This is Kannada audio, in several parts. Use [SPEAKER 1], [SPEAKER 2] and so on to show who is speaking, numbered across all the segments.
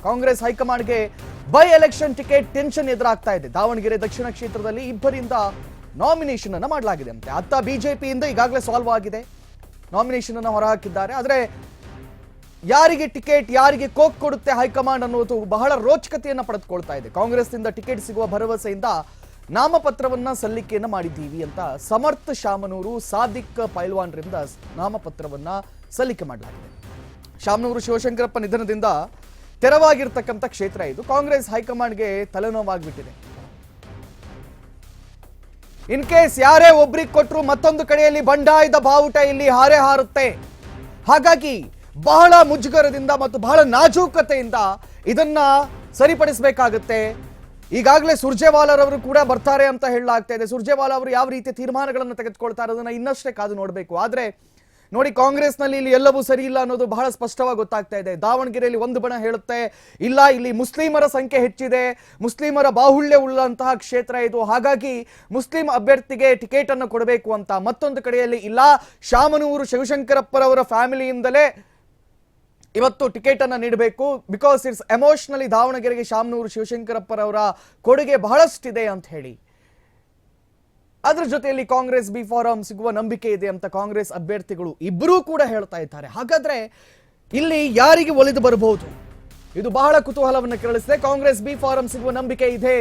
[SPEAKER 1] ಕಾಂಗ್ರೆಸ್ ಹೈಕಮಾಂಡ್ಗೆ ಬೈ ಎಲೆಕ್ಷನ್ ಟಿಕೆಟ್ ಟೆನ್ಷನ್ ಎದುರಾಗ್ತಾ ಇದೆ. ದಾವಣಗೆರೆ ದಕ್ಷಿಣ ಕ್ಷೇತ್ರದಲ್ಲಿ ಇಬ್ಬರಿಂದ ನಾಮಿನೇಷನ್ ಅನ್ನು ಮಾಡಲಾಗಿದೆ ಅಂತೆ. ಅತ್ತ ಬಿಜೆಪಿಯಿಂದ ಈಗಾಗಲೇ ಸಾಲ್ವ್ ಆಗಿದೆ, ನಾಮಿನೇಷನ್ ಅನ್ನು ಹೊರಹಾಕಿದ್ದಾರೆ. ಆದರೆ ಯಾರಿಗೆ ಟಿಕೆಟ್, ಯಾರಿಗೆ ಕೋಕ್ ಕೊಡುತ್ತೆ ಹೈಕಮಾಂಡ್ ಅನ್ನೋದು ಬಹಳ ರೋಚಕತೆಯನ್ನು ಪಡೆದುಕೊಳ್ತಾ ಇದೆ. ಕಾಂಗ್ರೆಸ್ನಿಂದ ಟಿಕೆಟ್ ಸಿಗುವ ಭರವಸೆಯಿಂದ ನಾಮಪತ್ರವನ್ನ ಸಲ್ಲಿಕೆಯನ್ನ ಮಾಡಿದ್ದೀವಿ ಅಂತ ಸಮರ್ಥ ಶಾಮನೂರು, ಸಾದಿಕ್ ಪೈಲ್ವಾನ್ರಿಂದ ನಾಮಪತ್ರವನ್ನ ಸಲ್ಲಿಕೆ ಮಾಡಲಾಗಿದೆ. ಶಾಮನೂರು ಶಿವಶಂಕರಪ್ಪ ನಿಧನದಿಂದ ತೆರವಾಗಿರ್ತಕ್ಕಂಥ ಕ್ಷೇತ್ರ ಇದು. ಕಾಂಗ್ರೆಸ್ ಹೈಕಮಾಂಡ್ಗೆ ತಲೆನೋವಾಗ್ಬಿಟ್ಟಿದೆ. ಇನ್ ಕೇಸ್ ಯಾರೇ ಒಬ್ರಿಗೆ ಕೊಟ್ಟರು ಮತ್ತೊಂದು ಕಡೆಯಲ್ಲಿ ಬಂಡಾಯದ ಬಾವುಟ ಇಲ್ಲಿ ಹಾರೇ ಹಾರುತ್ತೆ. ಹಾಗಾಗಿ ಬಹಳ ಮುಜುಗರದಿಂದ ಮತ್ತು ಬಹಳ ನಾಜೂಕತೆಯಿಂದ ಇದನ್ನ ಸರಿಪಡಿಸಬೇಕಾಗುತ್ತೆ. ಈಗಾಗಲೇ ಸುರ್ಜೇವಾಲಾರವರು ಕೂಡ ಬರ್ತಾರೆ ಅಂತ ಹೇಳಲಾಗ್ತಾ ಇದೆ. ಸುರ್ಜೇವಾಲಾ ಅವರು ಯಾವ ರೀತಿಯ ತೀರ್ಮಾನಗಳನ್ನು ತೆಗೆದುಕೊಳ್ತಾರೆ ಅದನ್ನ ಇನ್ನಷ್ಟೇ ಕಾದು ನೋಡಬೇಕು. ಆದ್ರೆ ನೋಡಿ, ಕಾಂಗ್ರೆಸ್ನಲ್ಲಿ ಇಲ್ಲಿ ಎಲ್ಲವೂ ಸರಿ ಇಲ್ಲ ಅನ್ನೋದು ಬಹಳ ಸ್ಪಷ್ಟವಾಗಿ ಗೊತ್ತಾಗ್ತಾ ಇದೆ. ದಾವಣಗೆರೆಯಲ್ಲಿ ಒಂದು ಬಣ ಹೇಳುತ್ತೆ, ಇಲ್ಲ ಇಲ್ಲಿ ಮುಸ್ಲಿಮರ ಸಂಖ್ಯೆ ಹೆಚ್ಚಿದೆ, ಮುಸ್ಲಿಮರ ಬಾಹುಳ್ಯ ಉಳ್ಳಂತಹ ಕ್ಷೇತ್ರ ಇದು, ಹಾಗಾಗಿ ಮುಸ್ಲಿಂ ಅಭ್ಯರ್ಥಿಗೆ ಟಿಕೆಟ್ ಅನ್ನು ಕೊಡಬೇಕು ಅಂತ. ಮತ್ತೊಂದು ಕಡೆಯಲ್ಲಿ ಇಲ್ಲ, ಶಾಮನೂರು ಶಿವಶಂಕರಪ್ಪರವರ ಫ್ಯಾಮಿಲಿಯಿಂದಲೇ ಇವತ್ತು ಟಿಕೆಟ್ ಅನ್ನು ನೀಡಬೇಕು, ಬಿಕಾಸ್ ಇಟ್ಸ್ ಎಮೋಷನಲಿ ದಾವಣಗೆರೆಗೆ ಶಾಮನೂರು ಶಿವಶಂಕರಪ್ಪರವರ ಕೊಡುಗೆ ಬಹಳಷ್ಟಿದೆ ಅಂತ ಹೇಳಿ. ಅದರ ಜೊತೆಯಲ್ಲಿ ಕಾಂಗ್ರೆಸ್ ಬಿ ಫಾರಂ ಸಿಗುವ ನಂಬಿಕೆ ಇದೆ ಅಂತ ಕಾಂಗ್ರೆಸ್ ಅಭ್ಯರ್ಥಿಗಳು ಇಬ್ಬರೂ ಕೂಡ ಹೇಳ್ತಾ ಇದ್ದಾರೆ. ಹಾಗಾದ್ರೆ ಇಲ್ಲಿ ಯಾರಿಗೆ ಒಲಿದು ಬರಬಹುದು? ಇದು ಬಹಳ ಕುತೂಹಲವನ್ನು ಕೆರಳಿಸಿದೆ. ಕಾಂಗ್ರೆಸ್ ಬಿ ಫಾರಂ ಸಿಗುವ ನಂಬಿಕೆ ಇದೆ.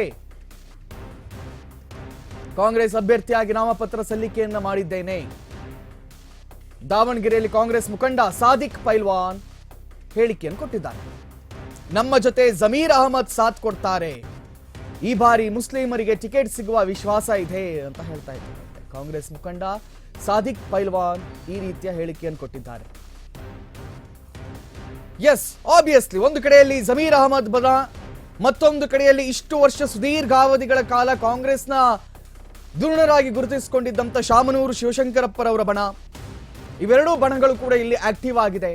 [SPEAKER 1] ಕಾಂಗ್ರೆಸ್ ಅಭ್ಯರ್ಥಿಯಾಗಿ ನಾಮಪತ್ರ ಸಲ್ಲಿಕೆಯನ್ನ ಮಾಡಿದ್ದೇನೆ. ದಾವಣಗೆರೆಯಲ್ಲಿ ಕಾಂಗ್ರೆಸ್ ಮುಖಂಡ ಸಾದಿಕ್ ಪೈಲ್ವಾನ್ ಹೇಳಿಕೆಯನ್ನು ಕೊಟ್ಟಿದ್ದಾರೆ. ನಮ್ಮ ಜೊತೆ ಜಮೀರ್ ಅಹಮದ್ ಸಾಥ್ ಕೊಡ್ತಾರೆ, ಈ ಬಾರಿ ಮುಸ್ಲಿಮರಿಗೆ ಟಿಕೆಟ್ ಸಿಗುವ ವಿಶ್ವಾಸ ಇದೆ ಅಂತ ಹೇಳ್ತಾ ಇದ್ದಾರೆ. ಕಾಂಗ್ರೆಸ್ ಮುಖಂಡ ಸಾದಿಕ್ ಪೈಲ್ವಾನ್ ಈ ರೀತಿಯ ಹೇಳಿಕೆಯನ್ನು ಕೊಟ್ಟಿದ್ದಾರೆ. ಎಸ್, ಆಬ್ವಿಯಸ್ಲಿ ಒಂದು ಕಡೆಯಲ್ಲಿ ಜಮೀರ್ ಅಹಮದ್ ಬಣ, ಮತ್ತೊಂದು ಕಡೆಯಲ್ಲಿ ಇಷ್ಟು ವರ್ಷ ಸುದೀರ್ಘಾವಧಿಗಳ ಕಾಲ ಕಾಂಗ್ರೆಸ್ನ ಧುರೀಣರಾಗಿ ಗುರುತಿಸಿಕೊಂಡಿದ್ದಂಥ ಶಾಮನೂರು ಶಿವಶಂಕರಪ್ಪರವರ ಬಣ, ಇವೆರಡೂ ಬಣಗಳು ಕೂಡ ಇಲ್ಲಿ ಆಕ್ಟಿವ್ ಆಗಿದೆ.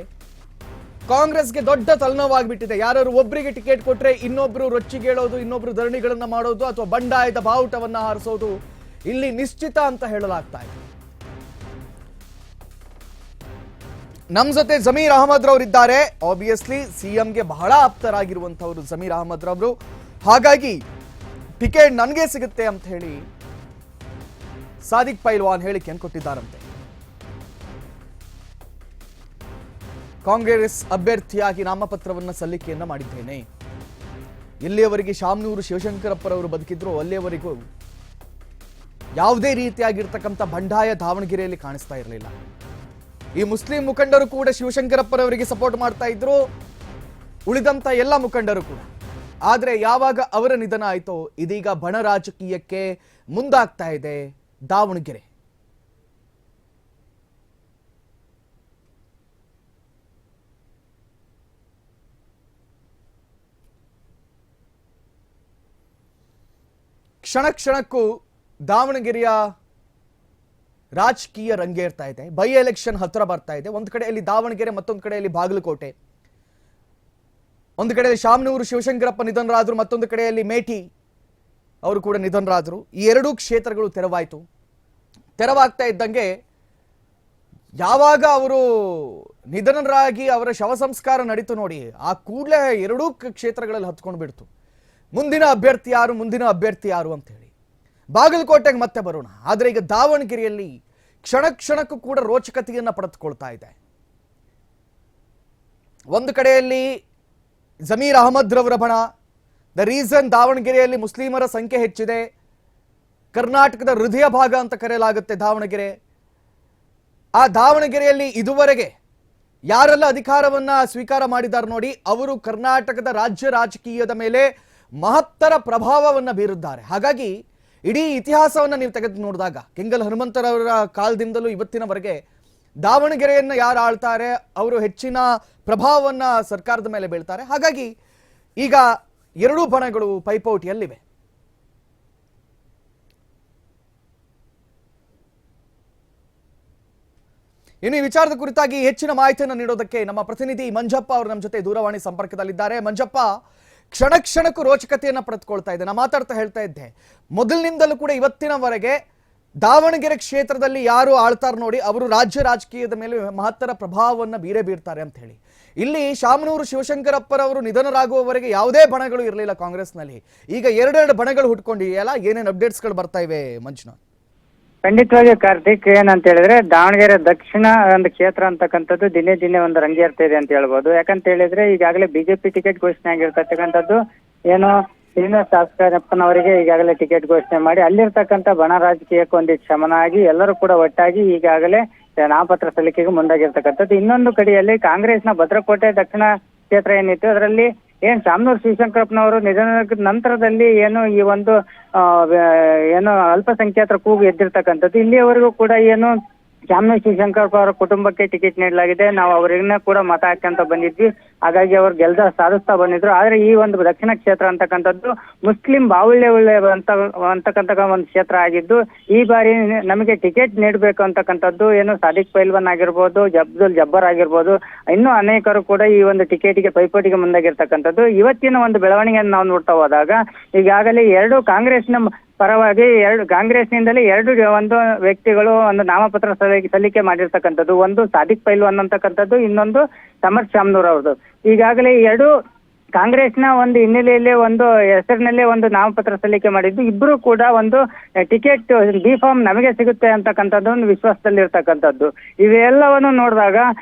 [SPEAKER 1] ಕಾಂಗ್ರೆಸ್ಗೆ ದೊಡ್ಡ ತಲೆನೋವಾಗ್ಬಿಟ್ಟಿದೆ. ಯಾರು ಒಬ್ಬರಿಗೆ ಟಿಕೆಟ್ ಕೊಟ್ರೆ ಇನ್ನೊಬ್ರು ರೊಚ್ಚಿಗೇಳೋದು, ಇನ್ನೊಬ್ರು ಧರಣಿಗಳನ್ನ ಮಾಡೋದು ಅಥವಾ ಬಂಡಾಯದ ಬಾವುಟವನ್ನ ಹಾರಿಸೋದು ಇಲ್ಲಿ ನಿಶ್ಚಿತ ಅಂತ ಹೇಳಲಾಗ್ತಾ ಇದೆ. ನಮ್ ಜೊತೆ ಜಮೀರ್ ಅಹಮದ್ ರವರಿದ್ದಾರೆ. ಆಬ್ವಿಯಸ್ಲಿ ಸಿಎಂಗೆ ಬಹಳ ಆಪ್ತರಾಗಿರುವಂತವರು ಜಮೀರ್ ಅಹಮದ್ ರವರು. ಹಾಗಾಗಿ ಟಿಕೆಟ್ ನನಗೆ ಸಿಗುತ್ತೆ ಅಂತ ಹೇಳಿ ಸಾದಿಕ್ ಪೈಲ್ವಾನ್ ಹೇಳಿಕೆಯನ್ನು ಕೊಟ್ಟಿದ್ದಾರಂತೆ. ಕಾಂಗ್ರೆಸ್ ಅಭ್ಯರ್ಥಿಯಾಗಿ ನಾಮಪತ್ರವನ್ನು ಸಲ್ಲಿಕೆಯನ್ನ ಮಾಡಿದ್ದೇನೆ. ಎಲ್ಲಿಯವರೆಗೆ ಶಾಮನೂರು ಶಿವಶಂಕರಪ್ಪರವರು ಬದುಕಿದ್ರು ಅಲ್ಲಿಯವರೆಗೂ ಯಾವುದೇ ರೀತಿಯಾಗಿರ್ತಕ್ಕಂಥ ಬಂಡಾಯ ದಾವಣಗೆರೆಯಲ್ಲಿ ಕಾಣಿಸ್ತಾ ಇರಲಿಲ್ಲ. ಈ ಮುಸ್ಲಿಂ ಮುಖಂಡರು ಕೂಡ ಶಿವಶಂಕರಪ್ಪರವರಿಗೆ ಸಪೋರ್ಟ್ ಮಾಡ್ತಾ ಇದ್ರು, ಉಳಿದಂತ ಎಲ್ಲ ಮುಖಂಡರು ಕೂಡ. ಆದ್ರೆ ಯಾವಾಗ ಅವರ ನಿಧನ ಆಯ್ತೋ ಇದೀಗ ಬಣ ರಾಜಕೀಯಕ್ಕೆ ಮುಂದಾಗ್ತಾ ಇದೆ ದಾವಣಗೆರೆ. ಕ್ಷಣ ಕ್ಷಣಕ್ಕೂ ದಾವಣಗೆರೆಯ ರಾಜಕೀಯ ರಂಗೇರ್ತಾ ಇದೆ. ಬೈ ಎಲೆಕ್ಷನ್ ಹತ್ರ ಬರ್ತಾ ಇದೆ. ಒಂದು ಕಡೆಯಲ್ಲಿ ದಾವಣಗೆರೆ, ಮತ್ತೊಂದು ಕಡೆಯಲ್ಲಿ ಬಾಗಲಕೋಟೆ. ಒಂದು ಕಡೆಯಲ್ಲಿ ಶಾಮನೂರು ಶಿವಶಂಕರಪ್ಪ ನಿಧನರಾದ್ರು, ಮತ್ತೊಂದು ಕಡೆಯಲ್ಲಿ ಮೇಟಿ ಅವರು ಕೂಡ ನಿಧನರಾದ್ರು. ಈ ಎರಡೂ ಕ್ಷೇತ್ರಗಳು ತೆರವಾಯಿತು. ತೆರವಾಗ್ತಾ ಇದ್ದಂಗೆ ಯಾವಾಗ ಅವರು ನಿಧನರಾಗಿ ಅವರ ಶವ ಸಂಸ್ಕಾರ ನಡೀತು ನೋಡಿ, ಆ ಕೂಡಲೇ ಎರಡೂ ಕ್ಷೇತ್ರಗಳಲ್ಲಿ ಹತ್ಕೊಂಡು ಬಿಡ್ತು. ಮುಂದಿನ ಅಭ್ಯರ್ಥಿ ಯಾರು ಅಂತ ಹೇಳಿ. ಬಾಗಲಕೋಟೆಗೆ ಮತ್ತೆ ಬರೋಣ. ಆದರೆ ಈಗ ದಾವಣಗೆರೆಯಲ್ಲಿ ಕ್ಷಣ ಕ್ಷಣಕ್ಕೂ ಕೂಡ ರೋಚಕತೆಯನ್ನು ಪಡೆದುಕೊಳ್ತಾ ಇದೆ. ಒಂದು ಕಡೆಯಲ್ಲಿ ಜಮೀರ್ ಅಹಮದ್ ರವರ ಬಣ, ದ ರೀಸನ್ ದಾವಣಗೆರೆಯಲ್ಲಿ ಮುಸ್ಲಿಮರ ಸಂಖ್ಯೆ ಹೆಚ್ಚಿದೆ, ಕರ್ನಾಟಕದ ಹೃದಯ ಭಾಗ ಅಂತ ಕರೆಯಲಾಗುತ್ತೆ ದಾವಣಗೆರೆ. ಆ ದಾವಣಗೆರೆಯಲ್ಲಿ ಇದುವರೆಗೆ ಯಾರೆಲ್ಲ ಅಧಿಕಾರವನ್ನ ಸ್ವೀಕಾರ ಮಾಡಿದ್ದಾರೆ ನೋಡಿ, ಅವರು ಕರ್ನಾಟಕದ ರಾಜ್ಯ ರಾಜಕೀಯದ ಮೇಲೆ ಮಹತ್ತರ ಪ್ರಭಾವವನ್ನು ಬೀರಿದ್ದಾರೆ. ಹಾಗಾಗಿ ಇಡೀ ಇತಿಹಾಸವನ್ನು ನೀವು ತೆಗೆದು ನೋಡಿದಾಗ ಕೆಂಗಲ್ ಹನುಮಂತರವರ ಕಾಲದಿಂದಲೂ ಇವತ್ತಿನವರೆಗೆ ದಾವಣಗೆರೆಯನ್ನು ಯಾರು ಆಳ್ತಾರೆ ಅವರು ಹೆಚ್ಚಿನ ಪ್ರಭಾವವನ್ನ ಸರ್ಕಾರದ ಮೇಲೆ ಬೀಳ್ತಾರೆ. ಹಾಗಾಗಿ ಈಗ ಎರಡೂ ಬಣಗಳು ಪೈಪೋಟಿಯಲ್ಲಿವೆ. ಇನ್ನು ಈ ವಿಚಾರದ ಕುರಿತಾಗಿ ಹೆಚ್ಚಿನ ಮಾಹಿತಿಯನ್ನು ನೀಡೋದಕ್ಕೆ ನಮ್ಮ ಪ್ರತಿನಿಧಿ ಮಂಜಪ್ಪ ಅವರು ನಮ್ಮ ಜೊತೆ ದೂರವಾಣಿ ಸಂಪರ್ಕದಲ್ಲಿದ್ದಾರೆ. ಮಂಜಪ್ಪ, ಕ್ಷಣ ಕ್ಷಣಕ್ಕೂ ರೋಚಕತೆಯನ್ನು ಪಡೆದುಕೊಳ್ತಾ ಇದೆ. ನಾನು ಮಾತಾಡ್ತಾ ಹೇಳ್ತಾ ಇದ್ದೆ, ಮೊದಲಿನಿಂದಲೂ ಕೂಡ ಇವತ್ತಿನವರೆಗೆ ದಾವಣಗೆರೆ ಕ್ಷೇತ್ರದಲ್ಲಿ ಯಾರು ಆಳ್ತಾರ ನೋಡಿ ಅವರು ರಾಜ್ಯ ರಾಜಕೀಯದ ಮೇಲೆ ಮಹತ್ತರ ಪ್ರಭಾವವನ್ನು ಬೀರೇ ಬೀರ್ತಾರೆ ಅಂತ ಹೇಳಿ. ಇಲ್ಲಿ ಶಾಮನೂರು ಶಿವಶಂಕರಪ್ಪರವರು ನಿಧನರಾಗುವವರೆಗೆ ಯಾವುದೇ ಬಣಗಳು ಇರಲಿಲ್ಲ ಕಾಂಗ್ರೆಸ್ನಲ್ಲಿ. ಈಗ ಎರಡೆರಡು ಬಣಗಳು ಹುಟ್ಕೊಂಡಿದೆಯಲ್ಲ, ಏನೇನು ಅಪ್ಡೇಟ್ಸ್ಗಳು ಬರ್ತಾ ಇವೆ ಮಂಜುನಾಥ್?
[SPEAKER 2] ಖಂಡಿತವಾಗಿ ಕಾರ್ತಿಕ್, ಏನಂತ ಹೇಳಿದ್ರೆ ದಾವಣಗೆರೆ ದಕ್ಷಿಣ ಒಂದು ಕ್ಷೇತ್ರ ಅಂತಕ್ಕಂಥದ್ದು ದಿನೇ ದಿನೇ ಒಂದು ರಂಗೇರ್ತಾ ಇದೆ ಅಂತ ಹೇಳ್ಬೋದು. ಯಾಕಂತ ಹೇಳಿದ್ರೆ ಈಗಾಗಲೇ ಬಿಜೆಪಿ ಟಿಕೆಟ್ ಘೋಷಣೆ ಆಗಿರ್ತಕ್ಕಂಥದ್ದು ಏನು ಶ್ರೀನಿವಾಸ್ ಶಾಸಕರಪ್ಪನವರಿಗೆ ಈಗಾಗಲೇ ಟಿಕೆಟ್ ಘೋಷಣೆ ಮಾಡಿ ಅಲ್ಲಿರ್ತಕ್ಕಂಥ ಬಣ ರಾಜಕೀಯಕ್ಕೆ ಒಂದಿಷ್ಟು ಶಮನ ಆಗಿ ಎಲ್ಲರೂ ಕೂಡ ಒಟ್ಟಾಗಿ ಈಗಾಗಲೇ ನಾಮಪತ್ರ ಸಲ್ಲಿಕೆಗೆ ಮುಂದಾಗಿರ್ತಕ್ಕಂಥದ್ದು. ಇನ್ನೊಂದು ಕಡೆಯಲ್ಲಿ ಕಾಂಗ್ರೆಸ್ನ ಭದ್ರಕೋಟೆ ದಕ್ಷಿಣ ಕ್ಷೇತ್ರ ಏನಿತ್ತು ಅದರಲ್ಲಿ ಶಾಮನೂರು ಶಿವಶಂಕರಪ್ಪನವರು ನಿಧನದ ನಂತರದಲ್ಲಿ ಏನು ಈ ಒಂದು ಏನು ಅಲ್ಪಸಂಖ್ಯಾತರ ಕೂಗು ಎದ್ದಿರ್ತಕ್ಕಂಥದ್ದು. ಇಲ್ಲಿಯವರೆಗೂ ಕೂಡ ಏನು ಶಾಮನೂರು ಶಿವಶಂಕರಪ್ಪ ಅವರ ಕುಟುಂಬಕ್ಕೆ ಟಿಕೆಟ್ ನೀಡಲಾಗಿದೆ, ನಾವು ಅವರಿಗನ್ನ ಕೂಡ ಮತ ಹಾಕಂತ ಬಂದಿದ್ವಿ, ಹಾಗಾಗಿ ಅವರು ಗೆಲ್ದ ಸಾಧಿಸ್ತಾ ಬಂದಿದ್ರು. ಆದ್ರೆ ಈ ಒಂದು ದಕ್ಷಿಣ ಕ್ಷೇತ್ರ ಅಂತಕ್ಕಂಥದ್ದು ಮುಸ್ಲಿಂ ಬಾಹುಳ್ಯ ಅಂತಕ್ಕಂಥ ಒಂದು ಕ್ಷೇತ್ರ ಆಗಿದ್ದು, ಈ ಬಾರಿ ನಮಗೆ ಟಿಕೆಟ್ ನೀಡಬೇಕು ಅಂತಕ್ಕಂಥದ್ದು ಏನು ಸಾದಿಕ್ ಪೈಲ್ವಾನ್ ಆಗಿರ್ಬೋದು, ಅಬ್ದುಲ್ ಜಬ್ಬರ್ ಆಗಿರ್ಬೋದು, ಇನ್ನೂ ಅನೇಕರು ಕೂಡ ಈ ಒಂದು ಟಿಕೆಟ್ಗೆ ಪೈಪೋಟಿಗೆ ಮುಂದಾಗಿರ್ತಕ್ಕಂಥದ್ದು. ಇವತ್ತಿನ ಒಂದು ಬೆಳವಣಿಗೆಯನ್ನು ನಾವು ನೋಡ್ತಾ ಹೋದಾಗ ಈಗಾಗಲೇ ಎರಡು ಕಾಂಗ್ರೆಸ್ನ ಪರವಾಗಿ ಕಾಂಗ್ರೆಸ್ನಿಂದಲೇ ಒಂದು ವ್ಯಕ್ತಿಗಳು ಒಂದು ನಾಮಪತ್ರ ಸಲ್ಲಿಕೆ ಮಾಡಿರ್ತಕ್ಕಂಥದ್ದು. ಒಂದು ಸಾದಿಕ್ ಪೈಲ್ವಾನ್ ಅಂತಕ್ಕಂಥದ್ದು, ಇನ್ನೊಂದು ಸಮರ್ಥ್ ಶಾಮನೂರ್ ಅವ್ರದ್ದು. ಈಗಾಗಲೇ ಎರಡು ಕಾಂಗ್ರೆಸ್ನ ಒಂದು ಹಿನ್ನೆಲೆಯಲ್ಲಿ ಒಂದು ಹೆಸರಿನಲ್ಲೇ ಒಂದು ನಾಮಪತ್ರ ಸಲ್ಲಿಕೆ ಮಾಡಿದ್ದು. ಇಬ್ರು ಕೂಡ ಒಂದು ಟಿಕೆಟ್ ಬಿ ಫಾರ್ಮ್ ನಮಗೆ ಸಿಗುತ್ತೆ ಅಂತಕ್ಕಂಥದ್ದು ಒಂದು ವಿಶ್ವಾಸದಲ್ಲಿ ಇರ್ತಕ್ಕಂಥದ್ದು. ಇವೆಲ್ಲವನ್ನು ನೋಡಿದಾಗ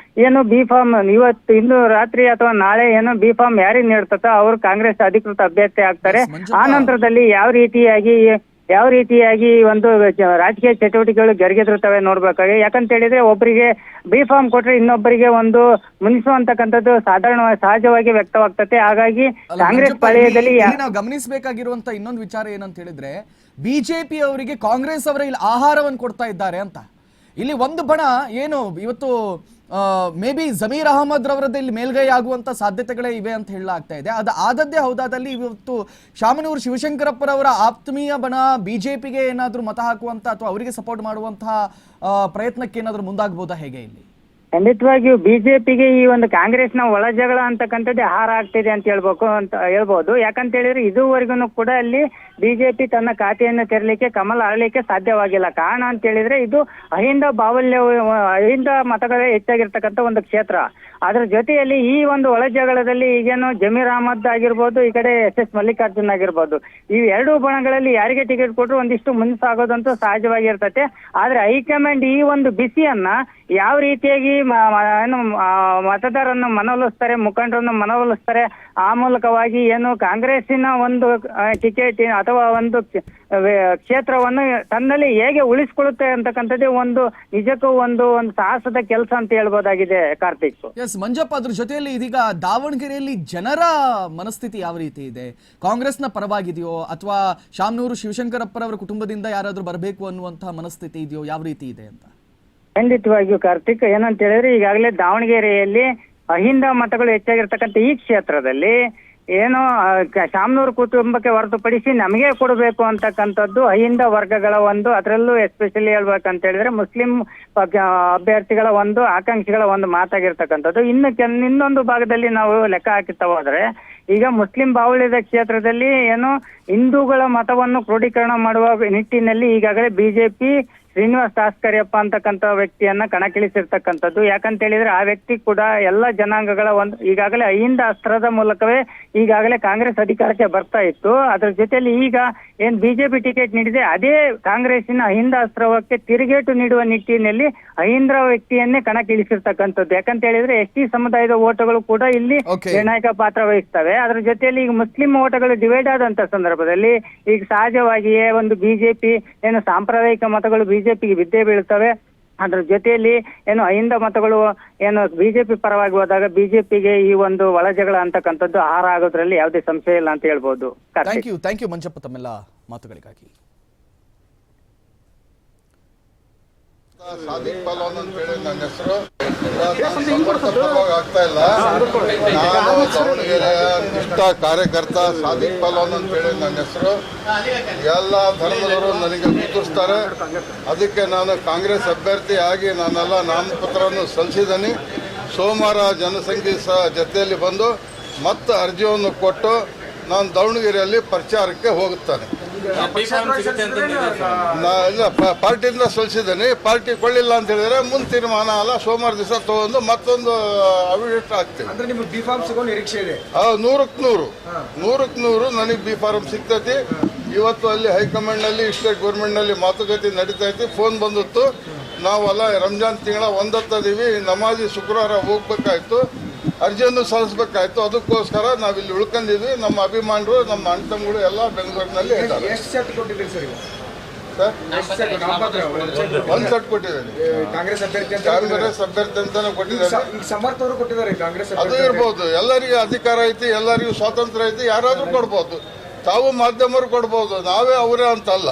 [SPEAKER 2] ಏನು ಬಿ ಫಾರ್ಮ್ ಇಂದು ರಾತ್ರಿ ಅಥವಾ ನಾಳೆ ಏನು ಬಿ ಫಾರ್ಮ್ ಯಾರಿಗೆ ನೀಡ್ತೋ ಅವರು ಕಾಂಗ್ರೆಸ್ ಅಧಿಕೃತ ಅಭ್ಯರ್ಥಿ ಆಗ್ತಾರೆ. ಆ ನಂತರದಲ್ಲಿ ಯಾವ ರೀತಿಯಾಗಿ ಒಂದು ರಾಜಕೀಯ ಚಟುವಟಿಕೆಗಳು ಜರುಗಿದಿರ್ತವೆ ನೋಡ್ಬೇಕಾಗಿ. ಯಾಕಂತ ಹೇಳಿದ್ರೆ ಒಬ್ಬರಿಗೆ ಬಿ ಫಾರ್ಮ್ ಕೊಟ್ರೆ ಇನ್ನೊಬ್ಬರಿಗೆ ಒಂದು ಮುನಿಸುವಂತಕ್ಕಂಥದ್ದು ಸಹಜವಾಗಿ ವ್ಯಕ್ತವಾಗ್ತದೆ. ಹಾಗಾಗಿ ಕಾಂಗ್ರೆಸ್ ಪಾಳೆಯದಲ್ಲಿ
[SPEAKER 1] ನಾವು ಗಮನಿಸಬೇಕಾಗಿರುವಂತ ಇನ್ನೊಂದು ವಿಚಾರ ಏನಂತ ಹೇಳಿದ್ರೆ, ಬಿಜೆಪಿ ಅವರಿಗೆ ಕಾಂಗ್ರೆಸ್ ಅವರ ಇಲ್ಲಿ ಆಹಾರವನ್ನು ಕೊಡ್ತಾ ಇದ್ದಾರೆ ಅಂತ. ಇಲ್ಲಿ ಒಂದು ಬಣ ಏನು ಇವತ್ತು ಮೇ ಬಿ ಜಮೀರ್ ಅಹಮದ್ ರವರದ್ದು ಇಲ್ಲಿ ಮೇಲ್ಗೈ ಆಗುವಂತ ಸಾಧ್ಯತೆಗಳೇ ಇವೆ ಅಂತ ಹೇಳಲಾಗ್ತಾ ಇದೆ. ಅದು ಆದದ್ದೇ ಹೌದಾದಲ್ಲಿ ಇವತ್ತು ಶಾಮನೂರು ಶಿವಶಂಕರಪ್ಪರವರ ಆತ್ಮೀಯ ಬಣ ಬಿಜೆಪಿಗೆ ಏನಾದ್ರೂ ಮತ ಹಾಕುವಂತ ಅಥವಾ ಅವರಿಗೆ ಸಪೋರ್ಟ್ ಮಾಡುವಂತಹ ಪ್ರಯತ್ನಕ್ಕೆ ಏನಾದ್ರೂ ಮುಂದಾಗಬಹುದಾ ಹೇಗೆ? ಇಲ್ಲಿ
[SPEAKER 2] ಖಂಡಿತವಾಗಿಯೂ ಬಿಜೆಪಿಗೆ ಈ ಒಂದು ಕಾಂಗ್ರೆಸ್ನ ಒಳ ಜಗಳ ಅಂತಕ್ಕಂಥದ್ದು ಆಹಾರ ಆಗ್ತಿದೆ ಅಂತ ಹೇಳ್ಬೋದು. ಯಾಕಂತ ಹೇಳಿದ್ರೆ ಇದುವರೆಗೂ ಕೂಡ ಅಲ್ಲಿ ಬಿಜೆಪಿ ತನ್ನ ಖಾತೆಯನ್ನು ತೆರಲಿಕ್ಕೆ ಕಮಲ ಅರಳಿಕ್ಕೆ ಸಾಧ್ಯವಾಗಿಲ್ಲ. ಕಾರಣ ಅಂತ ಹೇಳಿದ್ರೆ ಇದು ಅಹಿಂದ ಮತಗಳೇ ಹೆಚ್ಚಾಗಿರ್ತಕ್ಕಂಥ ಒಂದು ಕ್ಷೇತ್ರ. ಅದ್ರ ಜೊತೆಯಲ್ಲಿ ಈ ಒಂದು ಒಳ ಜಗಳದಲ್ಲಿ ಈಗೇನು ಜಮೀರ್ ಅಹಮದ್ ಆಗಿರ್ಬೋದು, ಈ ಕಡೆ ಎಸ್ ಮಲ್ಲಿಕಾರ್ಜುನ್ ಆಗಿರ್ಬೋದು, ಈ ಎರಡೂ ಬಣಗಳಲ್ಲಿ ಯಾರಿಗೆ ಟಿಕೆಟ್ ಕೊಟ್ಟರು ಒಂದಿಷ್ಟು ಮುಂಸಾಗೋದಂತೂ ಸಹಜವಾಗಿರ್ತತೆ. ಆದ್ರೆ ಹೈಕಮಾಂಡ್ ಈ ಒಂದು ಬಿಸಿಯನ್ನ ಯಾವ ರೀತಿಯಾಗಿ ಏನು ಮತದಾರರನ್ನು ಮನವೊಲಿಸ್ತಾರೆ, ಮುಖಂಡರನ್ನು ಮನವೊಲಿಸ್ತಾರೆ, ಆ ಮೂಲಕವಾಗಿ ಏನು ಕಾಂಗ್ರೆಸ್ಸಿನ ಒಂದು ಟಿಕೆಟ್ ಅಥವಾ ಒಂದು ಕ್ಷೇತ್ರವನ್ನು ತನ್ನಲ್ಲಿ ಹೇಗೆ ಉಳಿಸ್ಕೊಳ್ಳುತ್ತೆ ಅಂತಕ್ಕಂಥದ್ದೇ ಒಂದು ನಿಜಕ್ಕೂ ಒಂದು ಸಾಹಸದ ಕೆಲಸ ಅಂತ ಹೇಳ್ಬೋದಾಗಿದೆ ಕಾರ್ತಿಕ್.
[SPEAKER 1] ಎಸ್ ಮಂಜಪ್ಪ, ಅದ್ರ ಜೊತೆಯಲ್ಲಿ ಇದೀಗ ದಾವಣಗೆರೆಯಲ್ಲಿ ಜನರ ಮನಸ್ಥಿತಿ ಯಾವ ರೀತಿ ಇದೆ? ಕಾಂಗ್ರೆಸ್ನ ಪರವಾಗಿದೆಯೋ ಅಥವಾ ಶಾಮನೂರು ಶಿವಶಂಕರಪ್ಪರವರ ಕುಟುಂಬದಿಂದ ಯಾರಾದ್ರೂ ಬರಬೇಕು ಅನ್ನುವಂತಹ ಮನಸ್ಥಿತಿ ಇದೆಯೋ, ಯಾವ ರೀತಿ ಇದೆ ಅಂತ?
[SPEAKER 2] ಖಂಡಿತವಾಗಿಯೂ ಕಾರ್ತಿಕ್, ಏನಂತ ಹೇಳಿದ್ರೆ ಈಗಾಗಲೇ ದಾವಣಗೆರೆಯಲ್ಲಿ ಅಹಿಂದ ಮತಗಳು ಹೆಚ್ಚಾಗಿರ್ತಕ್ಕಂಥ ಈ ಕ್ಷೇತ್ರದಲ್ಲಿ ಏನು ಶಾಮನೂರು ಕುಟುಂಬಕ್ಕೆ ಹೊರತುಪಡಿಸಿ ನಮಗೆ ಕೊಡಬೇಕು ಅಂತಕ್ಕಂಥದ್ದು ಅಹಿಂದ ವರ್ಗಗಳ ಒಂದು, ಅದರಲ್ಲೂ ಎಸ್ಪೆಷಲಿ ಹೇಳ್ಬೇಕಂತ ಹೇಳಿದ್ರೆ ಮುಸ್ಲಿಂ ಅಭ್ಯರ್ಥಿಗಳ ಒಂದು ಆಕಾಂಕ್ಷಿಗಳ ಒಂದು ಮಾತಾಗಿರ್ತಕ್ಕಂಥದ್ದು. ಇನ್ನೊಂದು ಭಾಗದಲ್ಲಿ ನಾವು ಲೆಕ್ಕ ಹಾಕುತ್ತಾ ಹೋದ್ರೆ ಈಗ ಮುಸ್ಲಿಂ ಬಾಹುಳ್ಯದ ಕ್ಷೇತ್ರದಲ್ಲಿ ಏನು ಹಿಂದೂಗಳ ಮತವನ್ನು ಕ್ರೋಢೀಕರಣ ಮಾಡುವ ನಿಟ್ಟಿನಲ್ಲಿ ಈಗಾಗಲೇ ಬಿಜೆಪಿ ಶ್ರೀನಿವಾಸ್ ಶಾಸಕರಪ್ಪ ಅಂತಕ್ಕಂಥ ವ್ಯಕ್ತಿಯನ್ನ ಕಣಕ್ಕಿಳಿಸಿರ್ತಕ್ಕಂಥದ್ದು. ಯಾಕಂತ ಹೇಳಿದ್ರೆ ಆ ವ್ಯಕ್ತಿ ಕೂಡ ಎಲ್ಲ ಜನಾಂಗಗಳ ಒಂದು ಈಗಾಗಲೇ ಅಹಿಂದ ಅಸ್ತ್ರದ ಮೂಲಕವೇ ಈಗಾಗಲೇ ಕಾಂಗ್ರೆಸ್ ಅಧಿಕಾರಕ್ಕೆ ಬರ್ತಾ ಇತ್ತು. ಅದ್ರ ಜೊತೆಯಲ್ಲಿ ಈಗ ಏನ್ ಬಿಜೆಪಿ ಟಿಕೆಟ್ ನೀಡಿದೆ ಅದೇ ಕಾಂಗ್ರೆಸ್ಸಿನ ಅಹಿಂದ ಅಸ್ತ್ರವಕ್ಕೆ ತಿರುಗೇಟು ನೀಡುವ ನಿಟ್ಟಿನಲ್ಲಿ ಅಹಿಂದ ವ್ಯಕ್ತಿಯನ್ನೇ ಕಣಕ್ಕಿಳಿಸಿರ್ತಕ್ಕಂಥದ್ದು. ಯಾಕಂತ ಹೇಳಿದ್ರೆ ಎಸ್ ಟಿ ಸಮುದಾಯದ ಓಟುಗಳು ಕೂಡ ಇಲ್ಲಿ ನಿರ್ಣಾಯಕ ಪಾತ್ರ ವಹಿಸ್ತವೆ. ಅದ್ರ ಜೊತೆಯಲ್ಲಿ ಈಗ ಮುಸ್ಲಿಂ ಓಟಗಳು ಡಿವೈಡ್ ಆದಂತ ಸಂದರ್ಭದಲ್ಲಿ ಈಗ ಸಹಜವಾಗಿಯೇ ಒಂದು ಬಿಜೆಪಿ ಏನು ಸಾಂಪ್ರದಾಯಿಕ ಮತಗಳು ಬಿಜೆಪಿಗೆ ಬಿದ್ದೇ ಬೀಳ್ತವೆ. ಅದ್ರ ಜೊತೆಯಲ್ಲಿ ಏನು ಅಹಿಂದ ಮತಗಳು ಏನು ಬಿಜೆಪಿ ಪರವಾಗಿ ಹೋದಾಗ ಬಿಜೆಪಿಗೆ ಈ ಒಂದು ಒಳ ಜಗಳ ಅಂತಕ್ಕಂಥದ್ದು ಆಹಾರ ಆಗೋದ್ರಲ್ಲಿ ಯಾವುದೇ ಸಂಶಯ ಇಲ್ಲ ಅಂತ ಹೇಳ್ಬೋದು.
[SPEAKER 1] ಥ್ಯಾಂಕ್ ಯು ಮಂಜಪ್ಪ ತಮ್ಮೆಲ್ಲ ಮಾತುಗಳಿಗಾಗಿ.
[SPEAKER 3] ಸಾದಿಕ್ ಪೈಲ್ವಾನ್ ಅಂತ ಹೇಳಿ ನನ್ನ ಹೆಸರು. ಆಗ್ತಾ ಇಲ್ಲ, ನಾನು ದಾವಣಗೆರೆಯ ನಿಷ್ಠ ಕಾರ್ಯಕರ್ತ ಸಾದಿಕ್ ಪೈಲ್ವಾನ್ ಅಂತ ಹೇಳಿ ನನ್ನ ಹೆಸರು. ಎಲ್ಲ ಧರ್ಮದವರು ನನಗೆ ಗುರುತಿಸ್ತಾರೆ. ಅದಕ್ಕೆ ನಾನು ಕಾಂಗ್ರೆಸ್ ಅಭ್ಯರ್ಥಿ ಆಗಿ ನಾನೆಲ್ಲ ನಾಮಪತ್ರವನ್ನು ಸಲ್ಲಿಸಿದ್ದೀನಿ. ಸೋಮವಾರ ಜನಸಂಖ್ಯೆ ಜೊತೆಯಲ್ಲಿ ಬಂದು ಮತ್ತೆ ಅರ್ಜಿಯನ್ನು ಕೊಟ್ಟು ನಾನು ದಾವಣಗೆರೆಯಲ್ಲಿ ಪ್ರಚಾರಕ್ಕೆ ಹೋಗುತ್ತೇನೆ. ಇಲ್ಲ ಪಾರ್ಟಿಯಿಂದ ಸಲ್ಲಿಸಿದ್ದೇನೆ. ಪಾರ್ಟಿ ಕೊಳ್ಳಿಲ್ಲ ಅಂತ ಹೇಳಿದ್ರೆ ಮುಂದೆ ತೀರ್ಮಾನ ಅಲ್ಲ, ಸೋಮವಾರ ದಿವಸ ತಗೊಂಡು ಮತ್ತೊಂದು ಅವಿಷ್ಟ ಆಗ್ತೀವಿ.
[SPEAKER 4] ಅಂದ್ರೆ ನಿಮ್ಗೆ ಬಿ ಫಾರ್ಮ್ ಸಿಗೋ ನಿರೀಕ್ಷೆ ಇದೆ?
[SPEAKER 3] 100ಕ್ಕೆ 100 ನನಗೆ ಬಿ ಫಾರಂ ಸಿಗ್ತೈತಿ. ಇವತ್ತು ಅಲ್ಲಿ ಹೈಕಮಾಂಡ್ ನಲ್ಲಿ ಸ್ಟೇಟ್ ಗೌರ್ಮೆಂಟ್ ನಲ್ಲಿ ಮಾತುಕತೆ ನಡೀತಾ ಐತಿ. ಫೋನ್ ಬಂದಿತ್ತು, ನಾವೆಲ್ಲ ರಂಜಾನ್ ತಿಂಗಳ 1 ನಮಾಜಿ ಶುಕ್ರವಾರ ಹೋಗ್ಬೇಕಾಯ್ತು, ಅರ್ಜಿಯನ್ನು ಸಲ್ಲಿಸಬೇಕಾಯ್ತು. ಅದಕ್ಕೋಸ್ಕರ ನಾವಿಲ್ಲಿ ಉಳ್ಕೊಂಡಿದ್ವಿ. ನಮ್ಮ ಅಭಿಮಾನರು, ನಮ್ಮ ಅಣ್ಣ ತಮ್ಮಗಳು ಎಲ್ಲ ಬೆಂಗಳೂರಿನಲ್ಲಿ ಇದ್ದಾರೆ.
[SPEAKER 4] ಎಷ್ಟು ಸೆಟ್ ಕೊಟ್ಟಿದ್ದೀರಿ ಸರ್?
[SPEAKER 3] ಒಂದು ಸೆಟ್ ಕೊಟ್ಟಿದ್ದೇನೆ.
[SPEAKER 4] ಕಾಂಗ್ರೆಸ್ ಅಭ್ಯರ್ಥಿ
[SPEAKER 3] ಅಂತಾನೆ ಕೊಟ್ಟಿದ್ದಾರೆ.
[SPEAKER 4] ಈಗ ಸಮರ್ಥವರು ಕೊಟ್ಟಿದ್ದಾರೆ ಕಾಂಗ್ರೆಸ್.
[SPEAKER 3] ಅದು ಇರ್ಬೋದು. ಎಲ್ಲರಿಗೂ ಅಧಿಕಾರ ಐತಿ, ಎಲ್ಲರಿಗೂ ಸ್ವಾತಂತ್ರ್ಯ ಐತಿ, ಯಾರಾದ್ರೂ ಕೊಡ್ಬೋದು. ತಾವು ಮಾಧ್ಯಮರು ಕೊಡ್ಬೋದು, ನಾವೇ ಅವರೇ ಅಂತಲ್ಲ.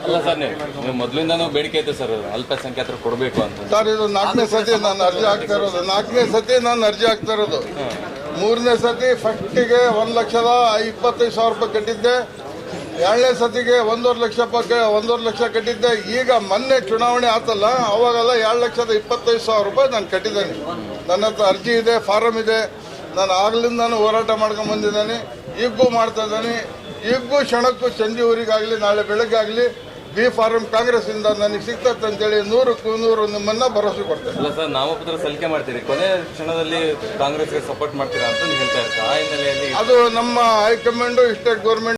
[SPEAKER 5] ಅಲ್ಲ ಸರ್, ನೀವು ಮೊದಲಿಂದನೂ ಬೇಡಿಕೆ ಐತೆ ಸರ್, ಅಲ್ಪಸಂಖ್ಯಾತರು ಕೊಡಬೇಕು ಅಂತ.
[SPEAKER 3] ಸರ್, ಇದು 4ನೇ ಸತಿ ನಾನು ಅರ್ಜಿ ಹಾಕ್ತಾ ಇರೋದು. 4ನೇ ಸತಿ ನಾನು ಅರ್ಜಿ ಹಾಕ್ತಾ ಇರೋದು. 3ನೇ ಸತಿ ಫಸ್ಟಿಗೆ 1,25,000 ರೂಪಾಯಿ ಕಟ್ಟಿದ್ದೆ. 2ನೇ ಸತಿಗೆ 1,50,000 ಲಕ್ಷ ಕಟ್ಟಿದ್ದೆ. ಈಗ ಮೊನ್ನೆ ಚುನಾವಣೆ ಆತಲ್ಲ, ಅವಾಗೆಲ್ಲ 2,25,000 ರೂಪಾಯಿ ನಾನು ಕಟ್ಟಿದ್ದೇನೆ. ನನ್ನ ಹತ್ರ ಅರ್ಜಿ ಇದೆ, ಫಾರಂ ಇದೆ. ನಾನು ಆಗ್ಲಿಂದ ನಾನು ಹೋರಾಟ ಮಾಡ್ಕೊಂಡು ಬಂದಿದ್ದೇನೆ, ಈಗೂ ಮಾಡ್ತಾ ಇದ್ದೇನೆ. ಈಗೂ ಕ್ಷಣಕ್ಕೂ ಸಂಜೆ ಊರಿಗಾಗಲಿ ನಾಳೆ ಬೆಳಗ್ಗೆ ಆಗಲಿ ಬಿ ಫಾರಂ ಕಾಂಗ್ರೆಸ್ ಇಂದ ನನಗೆ ಸಿಗ್ತದೆ ಅಂತೇಳಿ 100ಕ್ಕೆ 100 ನಿಮ್ಮನ್ನ ಭರವಸೆ ಕೊಡ್ತೇನೆ.
[SPEAKER 5] ಅಲ್ಲ ಸರ್, ನಾಮಪತ್ರ ಸಲ್ಲಿಕೆ ಮಾಡ್ತೀರಿ, ಕೊನೆ ಕ್ಷಣದಲ್ಲಿ ಕಾಂಗ್ರೆಸ್ಗೆ ಸಪೋರ್ಟ್ ಮಾಡ್ತೀರಾ ಅಂತ ಹೇಳ್ತಾ ಇರ್ತಾರೆ. ಆ ಹಿನ್ನೆಲೆಯಲ್ಲಿ
[SPEAKER 3] ಅದು ನಮ್ಮ ಹೈಕಮಾಂಡ್ ಸ್ಟೇಟ್ ಗೌರ್ಮೆಂಟ್